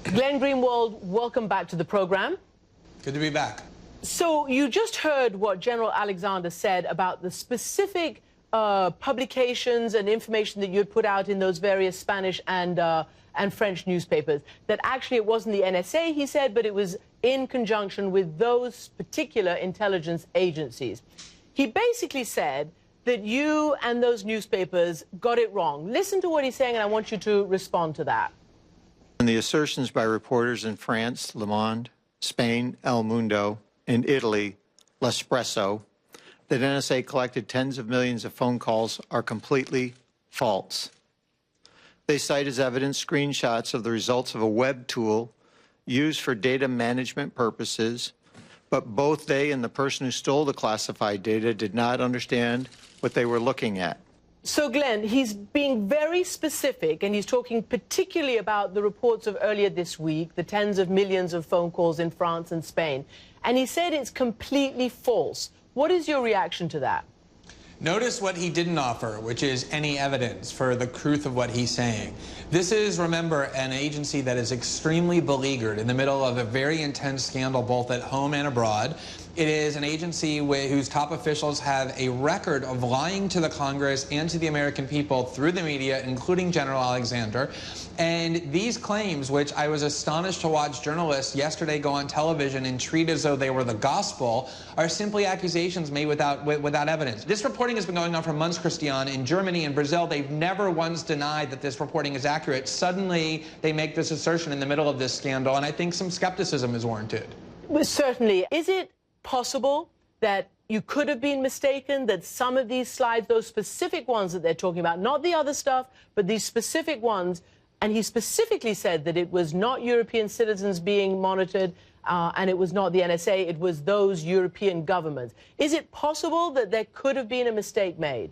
Glenn Greenwald, welcome back to the program. Good to be back. So you just heard what General Alexander said about the specific publications and information that you'd put out in those various Spanish and French newspapers, that actually it wasn't the NSA, he said, but it was in conjunction with those particular intelligence agencies. He basically said that you and those newspapers got it wrong. Listen to what he's saying, and I want you to respond to that. And the assertions by reporters in France, Le Monde, Spain, El Mundo, and Italy, L'Espresso, that NSA collected tens of millions of phone calls are completely false. They cite as evidence screenshots of the results of a web tool used for data management purposes, but both they and the person who stole the classified data did not understand what they were looking at. So, Glenn, he's being very specific, and he's talking particularly about the reports of earlier this week, the tens of millions of phone calls in France and Spain. And he said it's completely false. What is your reaction to that? Notice what he didn't offer, which is any evidence for the truth of what he's saying. This is, remember, an agency that is extremely beleaguered in the middle of a very intense scandal, both at home and abroad. It is an agency whose top officials have a record of lying to the Congress and to the American people through the media, including General Alexander. And these claims, which I was astonished to watch journalists yesterday go on television and treat as though they were the gospel, are simply accusations made without evidence. This reporting has been going on for months, Christiane. In Germany and Brazil, they've never once denied that this reporting is accurate. Suddenly, they make this assertion in the middle of this scandal, and I think some skepticism is warranted. Well, certainly. Is it possible that you could have been mistaken, that some of these slides, those specific ones that they're talking about, not the other stuff, but these specific ones, and he specifically said that it was not European citizens being monitored, and it was not the NSA, it was those European governments. Is it possible that there could have been a mistake made?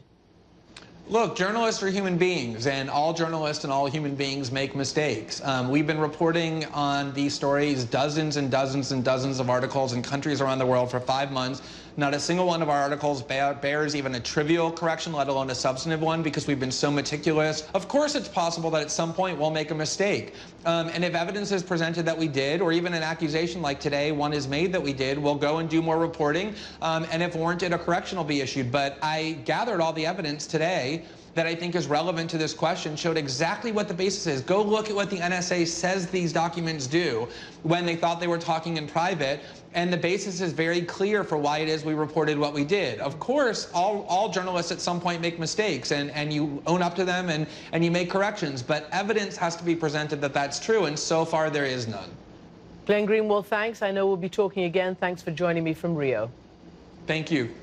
Look, journalists are human beings, and all journalists and all human beings make mistakes. We've been reporting on these stories, dozens and dozens and dozens of articles in countries around the world for 5 months. Not a single one of our articles bears even a trivial correction, let alone a substantive one, because we've been so meticulous. Of course it's possible that at some point we'll make a mistake. And if evidence is presented that we did, or even an accusation like today, one is made that we did, we'll go and do more reporting. And if warranted, a correction will be issued. But I gathered all the evidence today that I think is relevant to this question, showed exactly what the basis is. Go look at what the NSA says these documents do when they thought they were talking in private, and the basis is very clear for why it is we reported what we did. Of course, all journalists at some point make mistakes, and you own up to them and you make corrections, but evidence has to be presented that that's true, and so far there is none. Glenn Greenwald, thanks. I know we'll be talking again. Thanks for joining me from Rio. Thank you.